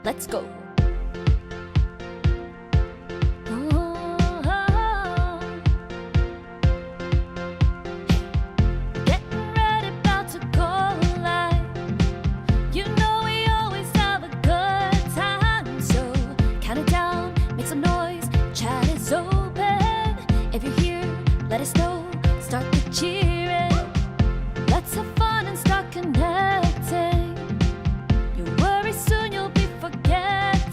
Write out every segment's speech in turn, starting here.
Let's go. Getting ready, about to go live. You know we always have a good time, so count it down, make some noise, chat is open. If you're here, let us know, start the cheering. Let's have fun and start connecting. You worry soon you'll be forgetting.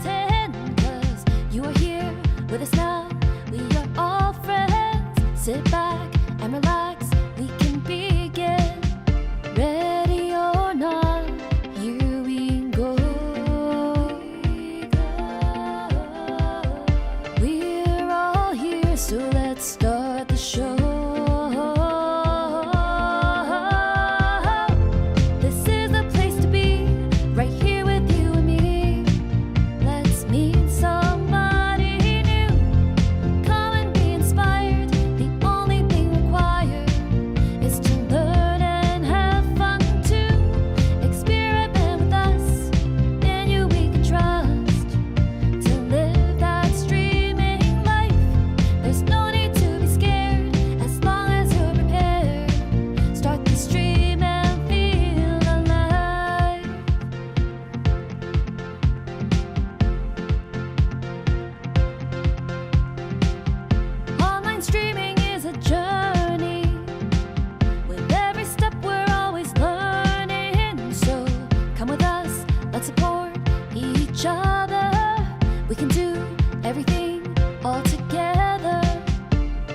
We can do everything all together.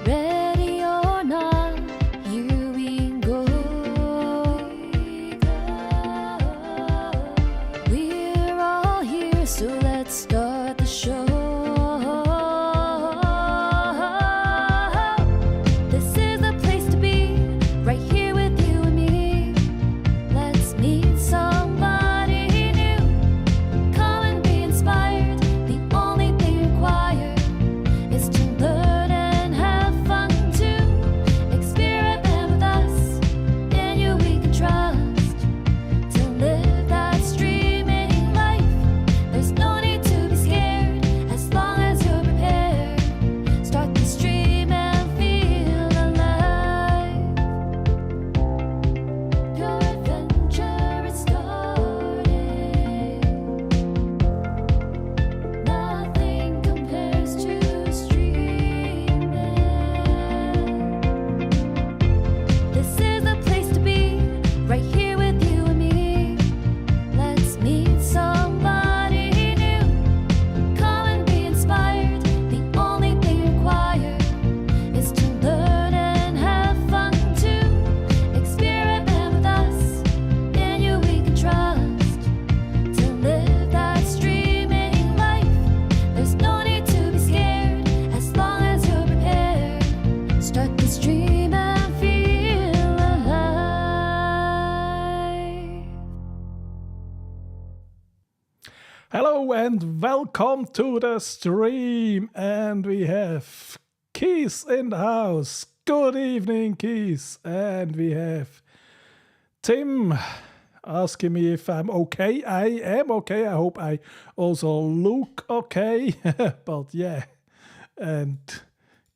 Ready or not, here we go. We're all here, so let's start the show. This is the place to be, right here with you and me. Let's meet somebody new. Come and be inspired. The only thing required is to learn and have fun too. Experiment with us, in you we can trust. To live that streaming life, there's no need to be scared as long as you're prepared. Start the stream and feel alive. Your adventure is starting. Nothing compares to streaming. This is the place to be, right here with you and me. Let's meet somebody new. Come and be inspired. The only thing required is to learn and have fun too. Experiment with us, in you we can trust. To live that streaming life, there's no need to be scared as long as you're prepared. Start the stream and feel alive. Hello and welcome to the stream, and we have Keith in the house. Good evening, Keith. And we have Tim asking me if I'm okay. I am okay. I hope I also look okay. But yeah, and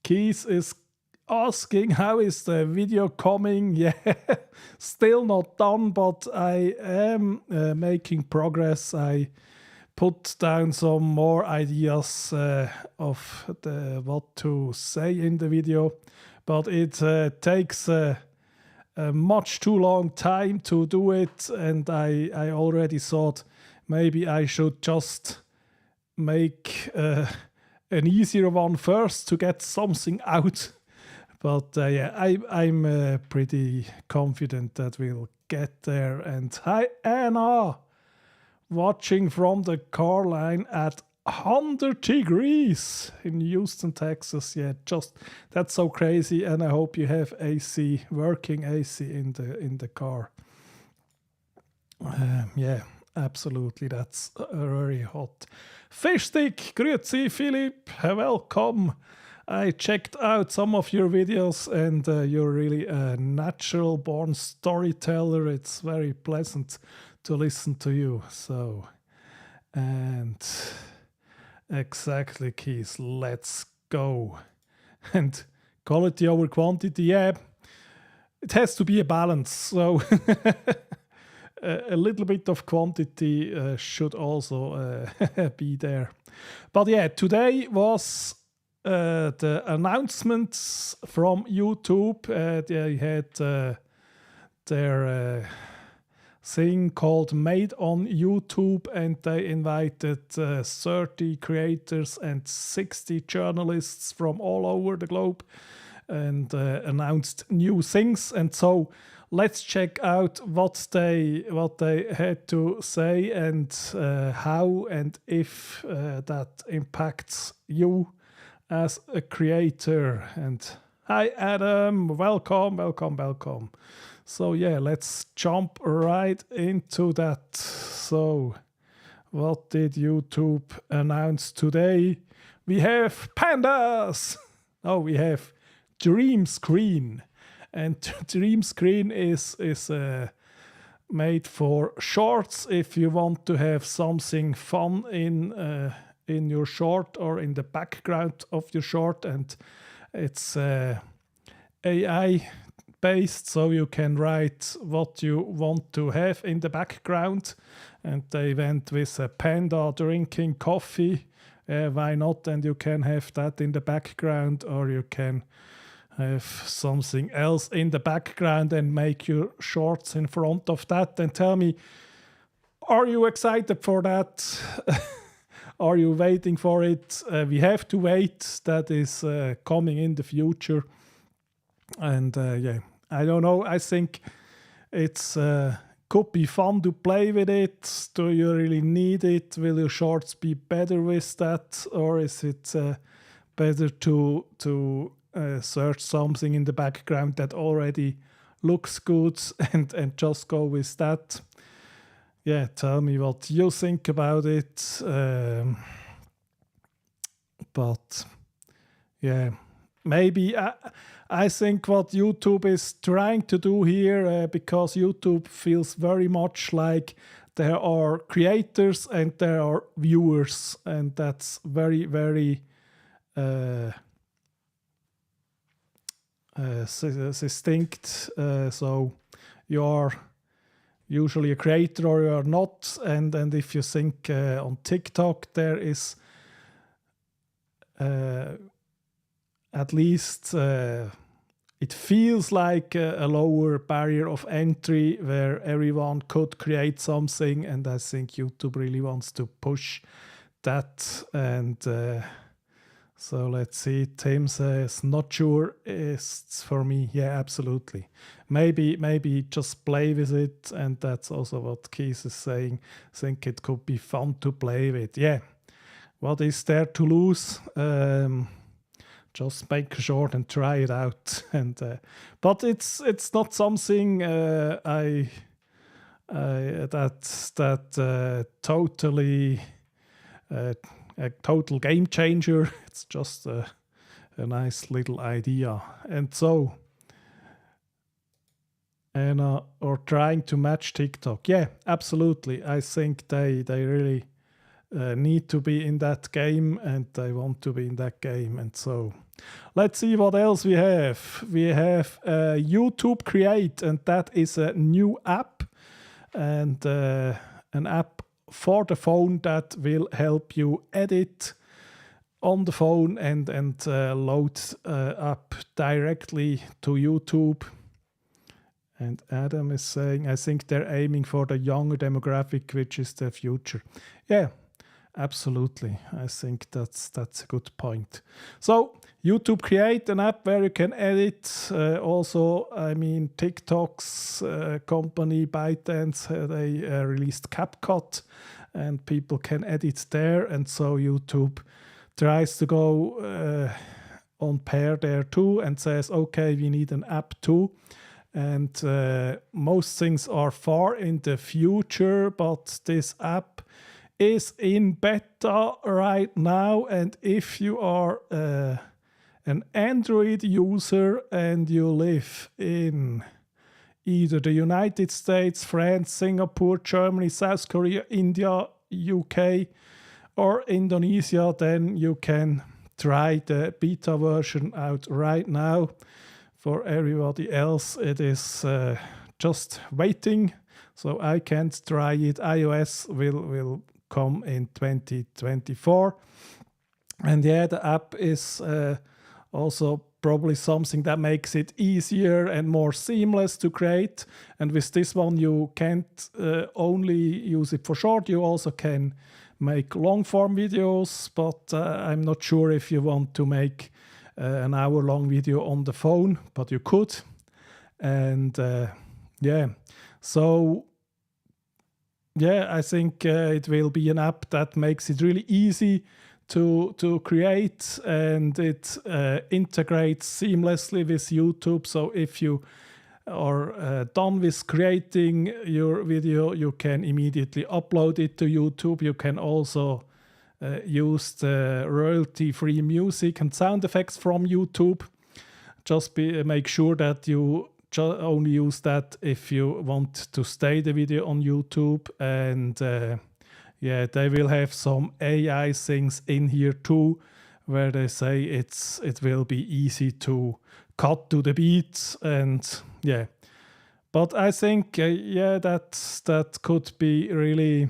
Keith is asking how is the video coming. Yeah, still not done, but I am making progress. I put down some more ideas of what to say in the video, but it takes a much too long time to do it, and I already thought maybe I should just make an easier one first to get something out. But yeah, I'm pretty confident that we'll get there. And hi Anna, watching from the car line at 100 degrees in Houston, Texas. Yeah, just that's so crazy, and I hope you have AC, working AC in the car. Yeah, absolutely, that's very hot. Fish stick, grüezi Philip, welcome. I checked out some of your videos, and you're really a natural born storyteller. It's very pleasant to listen to you. So, and exactly, Keith, let's go. And quality over quantity, yeah, it has to be a balance. So a little bit of quantity should also be there. But yeah, today was the announcements from YouTube. They had their thing called Made on YouTube, and they invited 30 creators and 60 journalists from all over the globe, and announced new things. And so let's check out what they had to say, and how and if that impacts you as a creator. And hi Adam, welcome. So yeah, let's jump right into that. So what did YouTube announce today? We have pandas. Oh, we have Dream Screen. And Dream Screen is made for shorts. If you want to have something fun in your short or in the background of your short, and it's AI based, so you can write what you want to have in the background. And they went with a panda drinking coffee. Why not? And you can have that in the background, or you can have something else in the background and make your shorts in front of that. And tell me, are you excited for that? are you waiting for it? We have to wait. That is coming in the future. And yeah, I don't know. I think it's could be fun to play with it. Do you really need it? Will your shorts be better with that, or is it better to search something in the background that already looks good and just go with that? Yeah, tell me what you think about it. But yeah, maybe I think what YouTube is trying to do here, because YouTube feels very much like there are creators and there are viewers, and that's very, very distinct. So you are usually a creator or you are not, and if you think on TikTok there is at least it feels like a lower barrier of entry where everyone could create something, and I think YouTube really wants to push that. And so let's see. Tim says, not sure it's for me. Yeah, absolutely. Maybe just play with it, and that's also what Keith is saying. Think it could be fun to play with. Yeah. What is there to lose? Just make a short and try it out. And but it's not something that's totally a total game changer. It's just a nice little idea. And so, and or trying to match TikTok. Yeah, absolutely. I think they really need to be in that game, and they want to be in that game. And so let's see what else we have. We have YouTube Create, and that is a new app, and an app for the phone that will help you edit on the phone and load up directly to YouTube. And Adam is saying, I think they're aiming for the younger demographic, which is the future. Yeah, absolutely. I think that's a good point. So YouTube Create, an app where you can edit. Also, I mean, TikTok's company ByteDance, they released CapCut, and people can edit there. And so YouTube tries to go on pair there too, and says, okay, we need an app too. And most things are far in the future, but this app is in beta right now. And if you are an Android user and you live in either the United States, France, Singapore, Germany, South Korea, India, UK, or Indonesia, then you can try the beta version out right now. For everybody else, it is just waiting, so I can't try it. iOS will come in 2024. And yeah, the app is also probably something that makes it easier and more seamless to create. And with this one, you can't only use it for short, you also can make long-form videos, but I'm not sure if you want to make an hour-long video on the phone, but you could. And yeah, so yeah, I think it will be an app that makes it really easy to create, and it integrates seamlessly with YouTube. So if you are done with creating your video, you can immediately upload it to YouTube. You can also use the royalty-free music and sound effects from YouTube. Just make sure that you only use that if you want to stay the video on YouTube. And yeah, they will have some AI things in here too, where they say it will be easy to cut to the beats. And yeah, but I think yeah, that could be really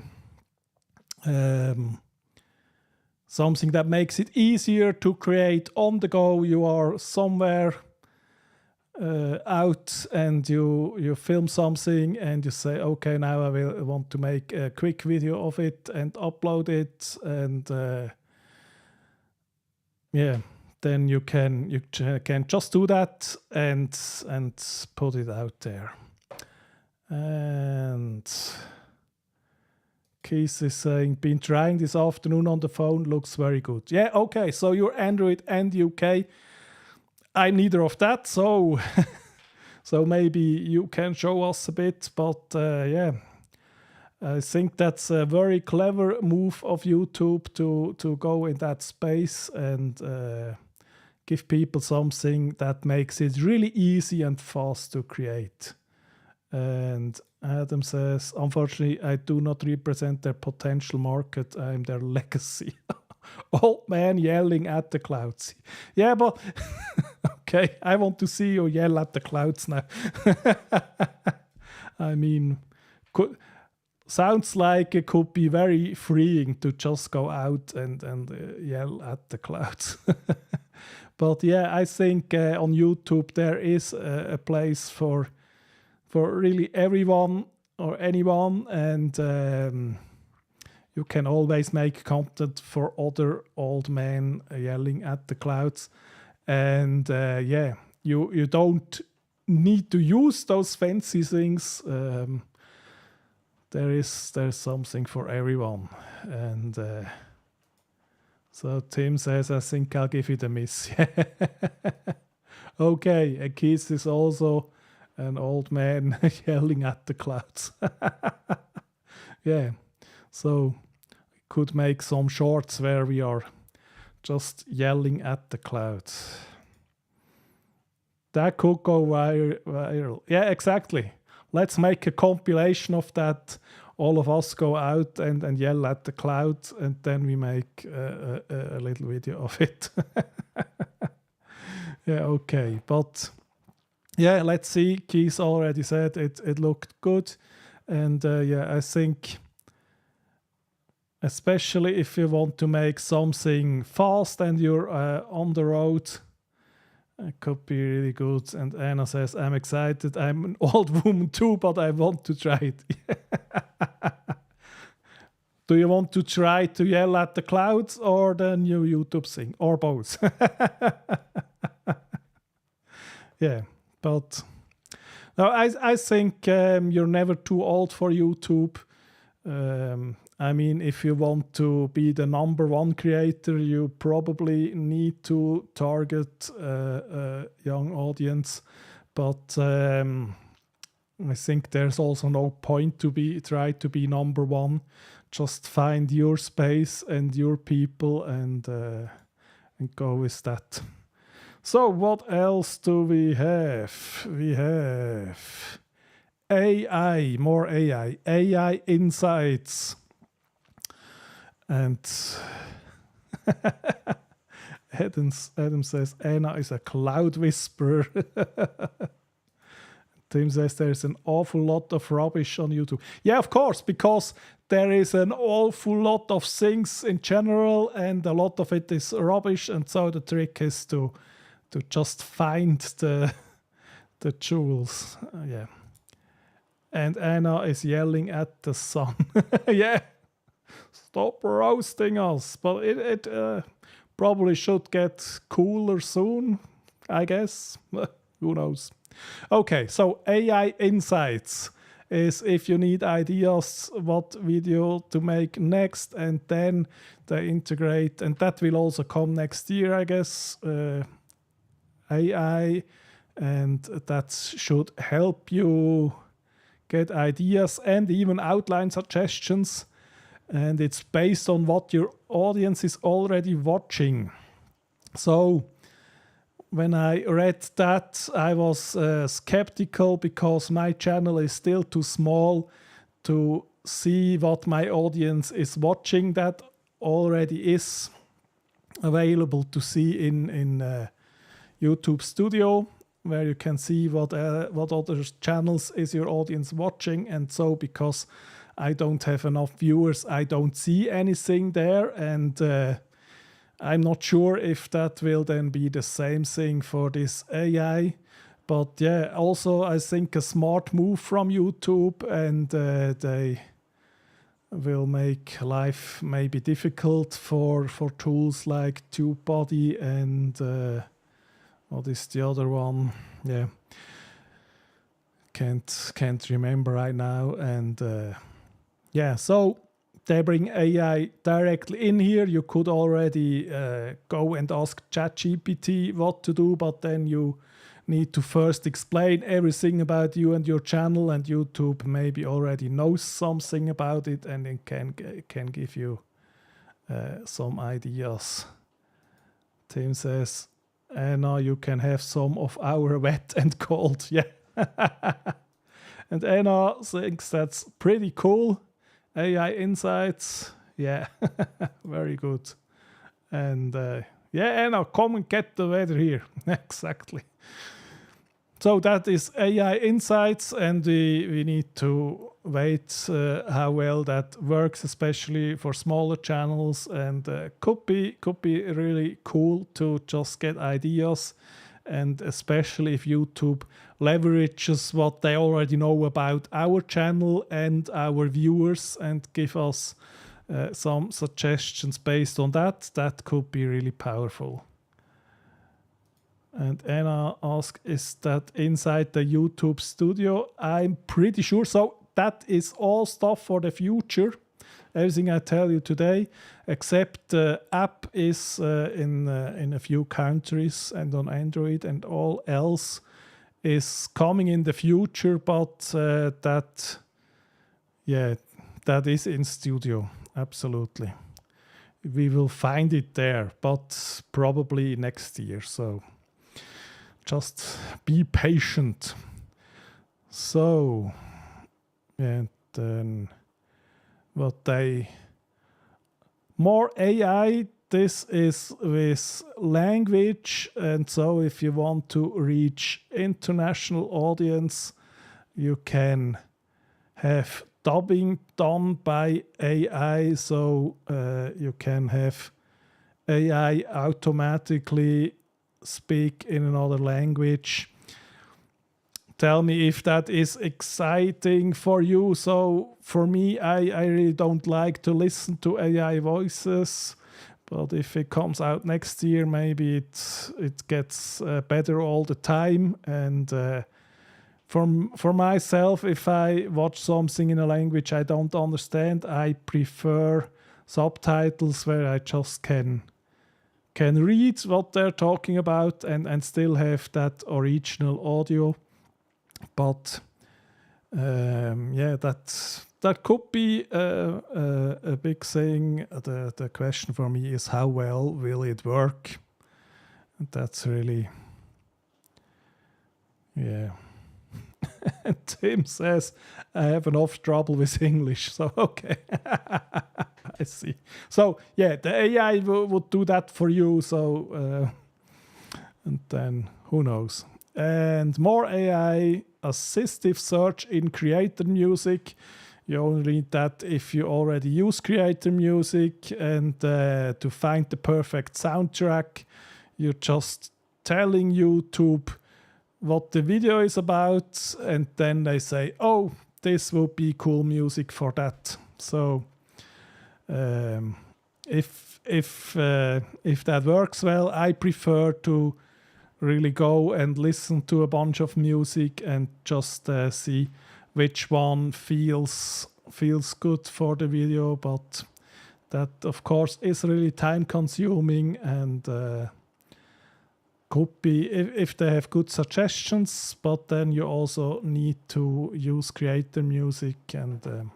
something that makes it easier to create on the go. You are somewhere out and you film something and you say, okay, now I want to make a quick video of it and upload it, and then you can just do that and put it out there. And Keith is saying, been trying this afternoon on the phone, looks very good. Yeah, okay, so you're Android and UK. I'm neither of that, so so maybe you can show us a bit, but yeah, I think that's a very clever move of YouTube to go in that space and give people something that makes it really easy and fast to create. And Adam says, unfortunately, I do not represent their potential market, I'm their legacy. Old man yelling at the clouds. Yeah, but okay, I want to see you yell at the clouds now. I mean, sounds like it could be very freeing to just go out and yell at the clouds. But yeah, I think on YouTube there is a place for really everyone or anyone, and you can always make content for other old men yelling at the clouds. And yeah, you don't need to use those fancy things. There's something for everyone. And so Tim says, I think I'll give it a miss. Okay, and Keith is also an old man yelling at the clouds. Yeah, so could make some shorts where we are just yelling at the clouds. That could go viral. Yeah, exactly. Let's make a compilation of that. All of us go out and yell at the clouds, and then we make a little video of it. Yeah, okay. But yeah, let's see. Keith already said it looked good. And yeah, I think especially if you want to make something fast and you're on the road, it could be really good. And Anna says, I'm excited. I'm an old woman too, but I want to try it. Do you want to try to yell at the clouds or the new YouTube thing? Or both? Yeah, but no, I think you're never too old for YouTube. I mean, if you want to be the #1 creator, you probably need to target a young audience. But I think there's also no point to try to be #1. Just find your space and your people and go with that. So what else do we have? We have AI, more AI insights. And Adam says, Anna is a cloud whisperer. Tim says there's an awful lot of rubbish on YouTube. Yeah, of course, because there is an awful lot of things in general, and a lot of it is rubbish. And so the trick is to just find the jewels. Yeah. And Anna is yelling at the sun. Yeah. Stop roasting us. But it probably should get cooler soon, I guess. Who knows? Okay, so AI Insights is if you need ideas what video to make next, and then they integrate, and that will also come next year, I guess, AI, and that should help you get ideas and even outline suggestions. And it's based on what your audience is already watching. So when I read that, I was skeptical because my channel is still too small to see what my audience is watching. That already is available to see in YouTube Studio, where you can see what other channels is your audience watching. And so because I don't have enough viewers, I don't see anything there, and I'm not sure if that will then be the same thing for this AI. But yeah, also I think a smart move from YouTube, and they will make life maybe difficult for tools like TubeBuddy and what is the other one? Yeah, can't remember right now. And yeah, so they bring AI directly in here. You could already go and ask ChatGPT what to do, but then you need to first explain everything about you and your channel, and YouTube maybe already knows something about it, and it can give you some ideas. Tim says, Anna, you can have some of our wet and cold. Yeah. And Anna thinks that's pretty cool. AI insights. Yeah. Very good. And yeah, Anna, come and get the weather here. Exactly. So that is AI insights, and we need to wait how well that works, especially for smaller channels, and could be really cool to just get ideas, and especially if YouTube leverages what they already know about our channel and our viewers and give us some suggestions based on that. That could be really powerful. And Anna asks, is that inside the YouTube studio? I'm pretty sure. So that is all stuff for the future. Everything I tell you today, except the app is in a few countries and on Android, and all else is coming in the future. But that is in studio. Absolutely. We will find it there, but probably next year. So just be patient. So, and then more AI, this is with language, and so if you want to reach international audience, you can have dubbing done by AI, so you can have AI automatically speak in another language. Tell me if that is exciting for you. So for me, I really don't like to listen to AI voices, but if it comes out next year, maybe it gets better all the time. And for myself, if I watch something in a language I don't understand, I prefer subtitles where I just can read what they're talking about and still have that original audio. But yeah, that could be a big thing. The question for me is, how well will it work? And that's really, yeah. And Tim says, I have enough trouble with English. So, okay. I see. So, yeah, the AI would do that for you. So, and then who knows? And more AI, assistive search in Creator Music. You only need that if you already use Creator Music. And to find the perfect soundtrack, you're just telling YouTube what the video is about, and then they say, oh, this would be cool music for that. So if that works well, I prefer to really go and listen to a bunch of music and just see which one feels good for the video. But that, of course, is really time consuming, and could be if they have good suggestions, but then you also need to use Creator Music, and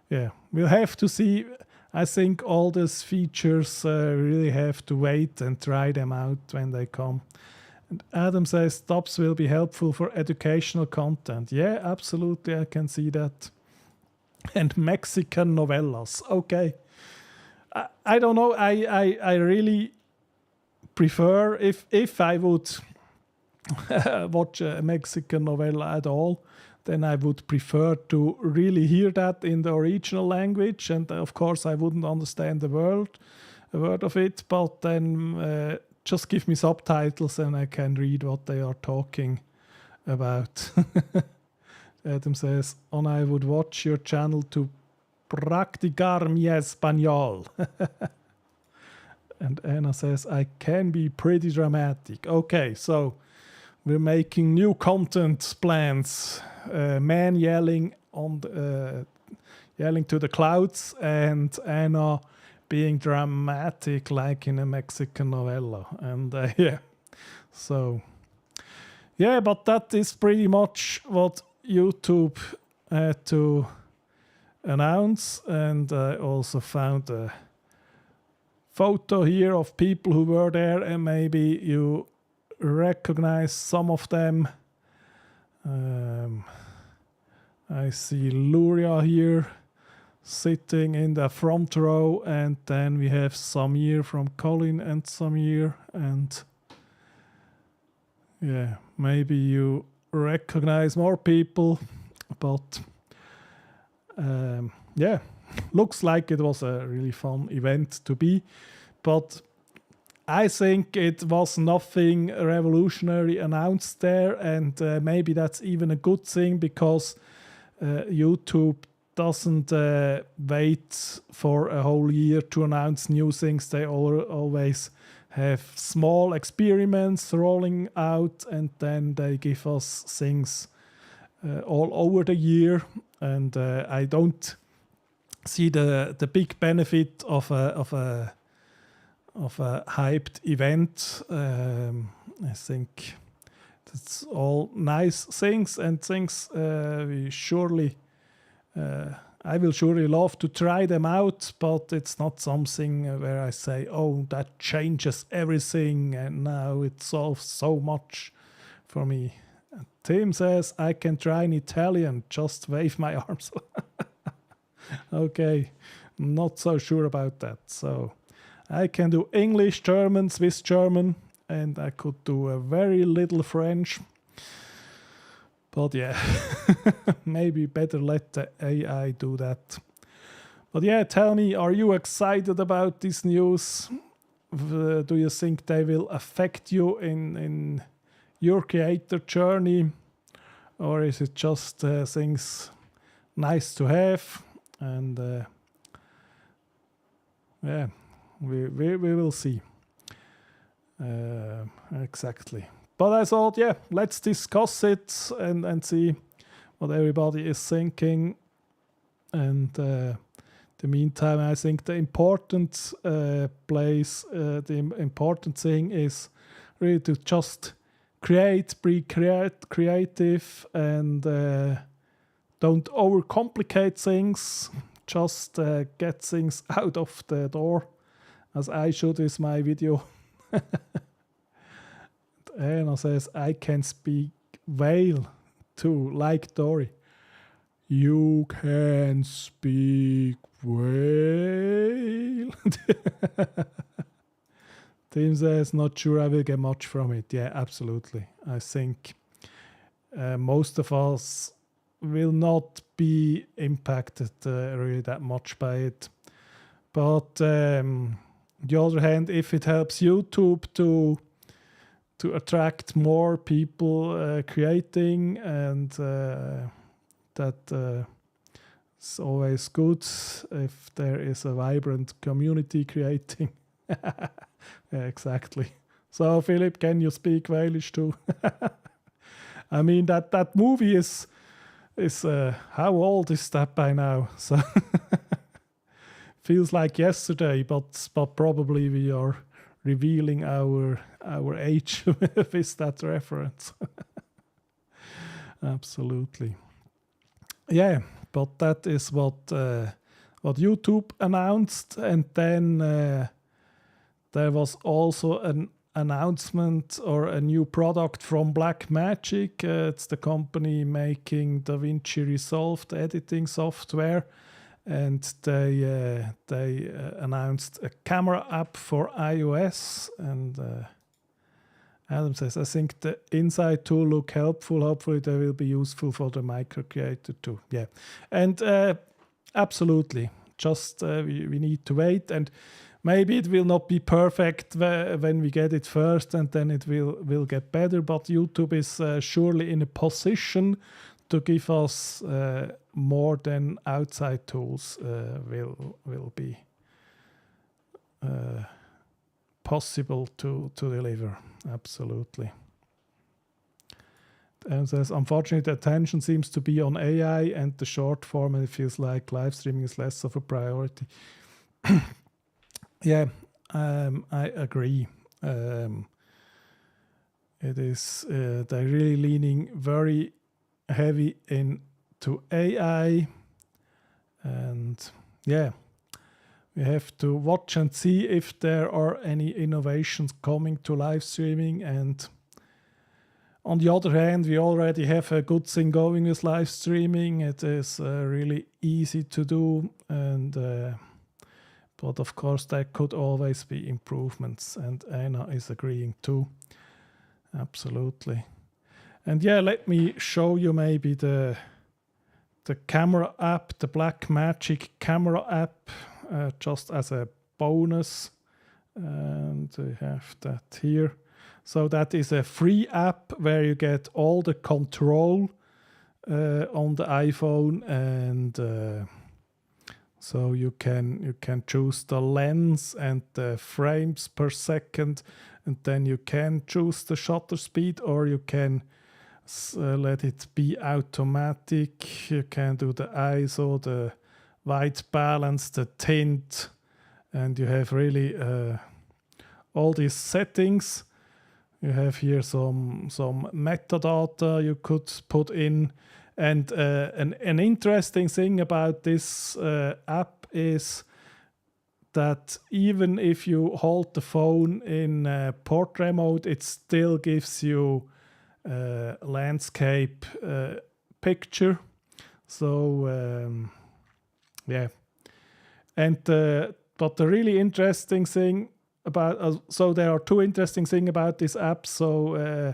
yeah, we'll have to see. I think all these features really have to wait and try them out when they come. And Adam says dubs will be helpful for educational content. Yeah, absolutely, I can see that. And Mexican novellas. Okay. I don't know. I really prefer, if I would watch a Mexican novella at all, then I would prefer to really hear that in the original language. And of course, I wouldn't understand a word of it, but then just give me subtitles and I can read what they are talking about. Adam says, "On I would watch your channel to practicar mi español." And Anna says, "I can be pretty dramatic." Okay, so we're making new content plans. Man yelling yelling to the clouds, and Anna being dramatic like in a Mexican novella. And yeah, so yeah, but that is pretty much what YouTube had to announce. And I also found a photo here of people who were there, and maybe you recognize some of them. I see Luria here sitting in the front row, and then we have Samir from Colin and Samir, and yeah, maybe you recognize more people, but yeah, looks like it was a really fun event to be, but I think it was nothing revolutionary announced there, and maybe that's even a good thing, because YouTube doesn't wait for a whole year to announce new things. They always have small experiments rolling out, and then they give us things all over the year. And I don't see the big benefit of a hyped event. I think it's all nice things, and things I will surely love to try them out, but it's not something where I say, oh, that changes everything and now it solves so much for me. And Tim says, I can try in Italian, just wave my arms. Okay, not so sure about that. So I can do English, German, Swiss German, and I could do a very little French. But yeah, maybe better let the AI do that. But yeah, tell me, are you excited about this news? Do you think they will affect you in your creator journey? Or is it just things nice to have? And yeah, we will see. Exactly. But I thought, yeah, let's discuss it and see what everybody is thinking. And the meantime, I think the important the important thing is really to just be creative, and don't overcomplicate things. Just get things out of the door, as I showed with my video. Anna says, I can speak whale too, like Dory. You can speak whale. Tim says, not sure I will get much from it. Yeah, absolutely. I think most of us will not be impacted really that much by it. But on the other hand, if it helps YouTube to attract more people creating, and that is always good if there is a vibrant community creating. Yeah, exactly. So Philip, can you speak Walish too? I mean, that movie is how old is that by now? So feels like yesterday, but probably we are revealing our age with that reference. Absolutely. Yeah, but that is what YouTube announced, and then there was also an announcement or a new product from Blackmagic. It's the company making DaVinci Resolve, the editing software. And they announced a camera app for iOS. And Adam says, I think the Insight tool look helpful. Hopefully they will be useful for the micro creator too. Yeah, and absolutely. Just we need to wait. And maybe it will not be perfect when we get it first, and then it will get better. But YouTube is surely in a position to give us more than outside tools will be possible to deliver. Absolutely. And says, unfortunately, the attention seems to be on AI and the short form, and it feels like live streaming is less of a priority. Yeah, I agree. It is they're really leaning very heavy into AI, and yeah, we have to watch and see if there are any innovations coming to live streaming. And on the other hand, we already have a good thing going with live streaming. It is really easy to do, and but of course there could always be improvements, and Anna is agreeing too. Absolutely. And yeah, let me show you maybe the camera app, the Blackmagic camera app, just as a bonus. And I have that here. So that is a free app where you get all the control on the iPhone, and so you can choose the lens and the frames per second, and then you can choose the shutter speed, or you can let it be automatic. You can do the ISO, the white balance, the tint, and you have really all these settings. You have here some metadata you could put in. And an interesting thing about this app is that even if you hold the phone in portrait mode, it still gives you landscape picture. So yeah, and but the really interesting thing about so there are two interesting things about this app. So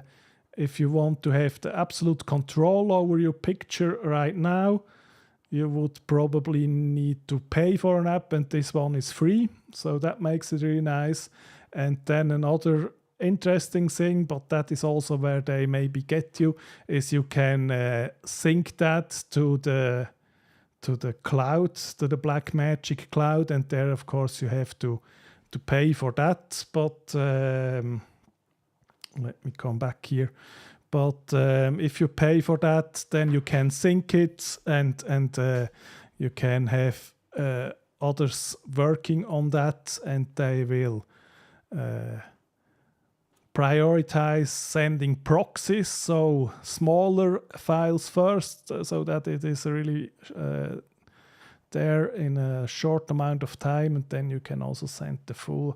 if you want to have the absolute control over your picture right now, you would probably need to pay for an app, and this one is free. So that makes it really nice. And then another interesting thing, but that is also where they maybe get you, is you can sync that to the cloud, to the Blackmagic cloud, and there of course you have to pay for that. But let me come back here. But if you pay for that, then you can sync it, and you can have others working on that, and they will prioritize sending proxies, so smaller files first, so that it is really there in a short amount of time, and then you can also send the full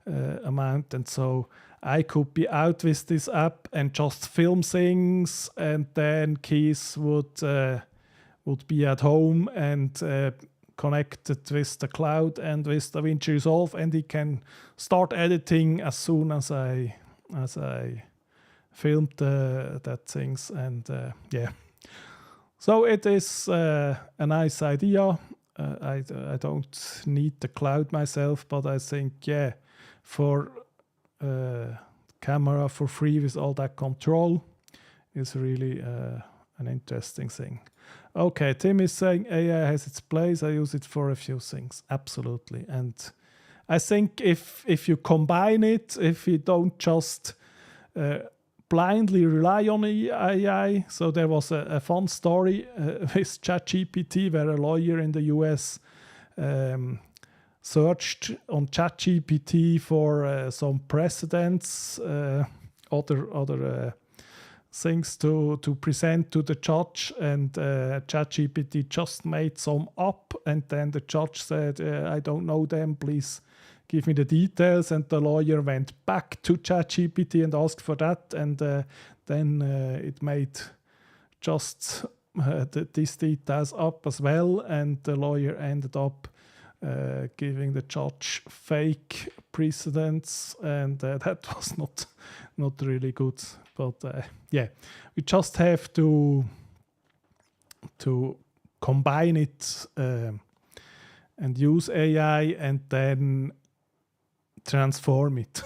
amount. And so I could be out with this app and just film things, and then Keith would be at home and connected with the cloud and with DaVinci Resolve, and he can start editing as soon as I filmed that things. And yeah, so it is a nice idea. I don't need the cloud myself, but I think, yeah, for camera for free with all that control is really an interesting thing. Okay, Tim is saying AI has its place. I use it for a few things. Absolutely. And I think if you combine it, if you don't just blindly rely on AI. So there was a fun story with ChatGPT where a lawyer in the US searched on ChatGPT for some precedents, other things to present to the judge, and ChatGPT just made some up, and then the judge said, I don't know them, please give me the details. And the lawyer went back to ChatGPT and asked for that, and then it made just these details up as well, and the lawyer ended up giving the judge fake precedents, and that was not really good. But yeah, we just have to combine it and use AI, and then transform it.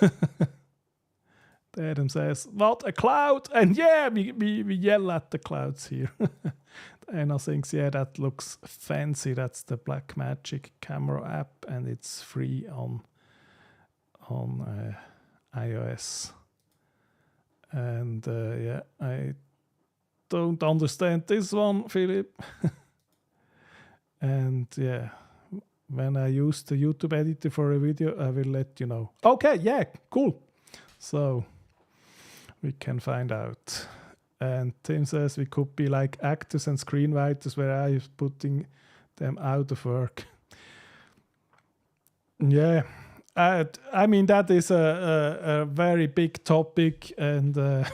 Adam says, what a cloud! And yeah, we yell at the clouds here. Anna thinks, yeah, that looks fancy. That's the Blackmagic camera app, and it's free on iOS. And yeah, I don't understand this one, Philip. And yeah, when I use the YouTube editor for a video, I will let you know. Okay, yeah, cool. So we can find out. And Tim says we could be like actors and screenwriters where I is putting them out of work. Yeah, I mean, that is a very big topic, and I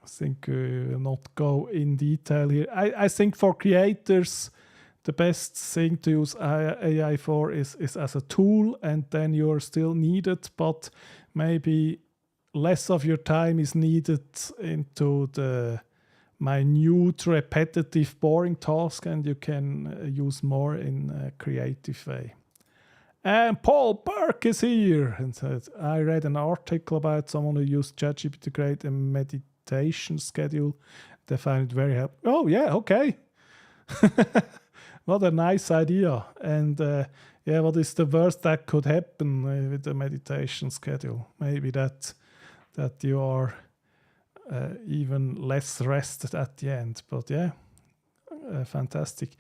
think we will not go in detail here. I think for creators, the best thing to use AI for is as a tool, and then you're still needed, but maybe less of your time is needed into the minute, repetitive, boring task, and you can use more in a creative way. And Paul Burke is here and says, I read an article about someone who used ChatGPT to create a meditation schedule. They found it very helpful. Oh, yeah, okay. What a nice idea. And yeah, what is the worst that could happen with the meditation schedule? Maybe that you are even less rested at the end. But yeah, fantastic.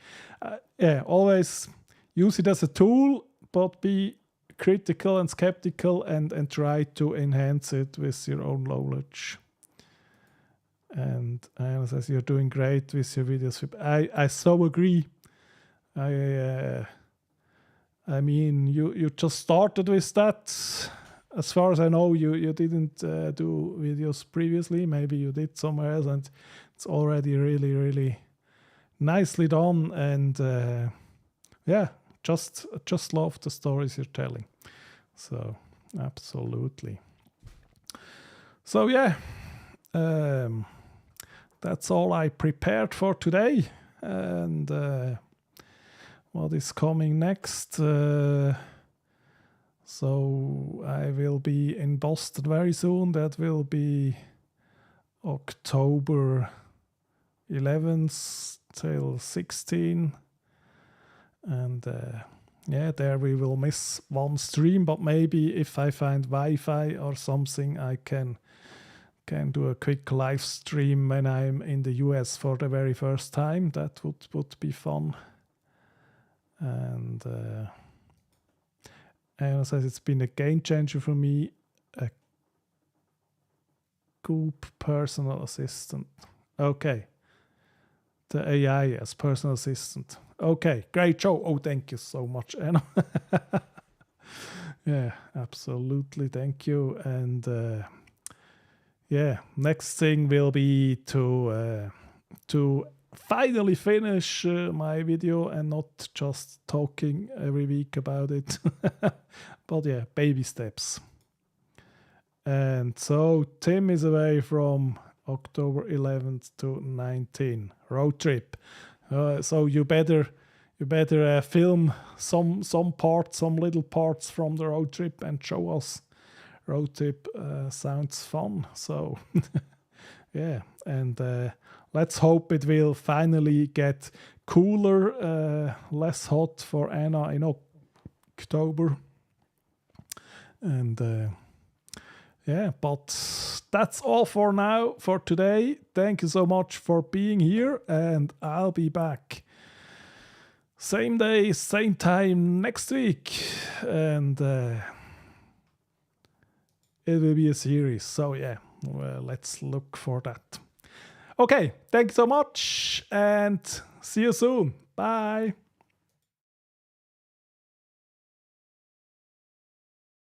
Yeah, always use it as a tool, but be critical and skeptical, and try to enhance it with your own knowledge. And Anna says you're doing great with your videos. I so agree. I mean, you just started with that. As far as I know, you didn't do videos previously. Maybe you did somewhere else, and it's already really, really nicely done. And yeah, just love the stories you're telling. So absolutely. So yeah, that's all I prepared for today. And what is coming next? So I will be in Boston very soon. That will be October 11th till 16. And yeah, there we will miss one stream, but maybe if I find Wi-Fi or something, I can do a quick live stream when I'm in the US for the very first time. That would be fun. And Anna says it's been a game changer for me. A Goop personal assistant. Okay. The AI as personal assistant. Okay, great show. Oh, thank you so much, Anna. Yeah, absolutely. Thank you. And yeah, next thing will be to finally finish my video and not just talking every week about it. But yeah, baby steps. And so Tim is away from October 11th to 19th. Road trip. So you better film some little parts from the road trip and show us. Road trip sounds fun. So yeah, and let's hope it will finally get cooler, less hot for Anna in October. And yeah, but that's all for now, for today. Thank you so much for being here, and I'll be back same day, same time next week. And it will be a series. So yeah, well, let's look for that. Okay, thanks so much, and see you soon. Bye.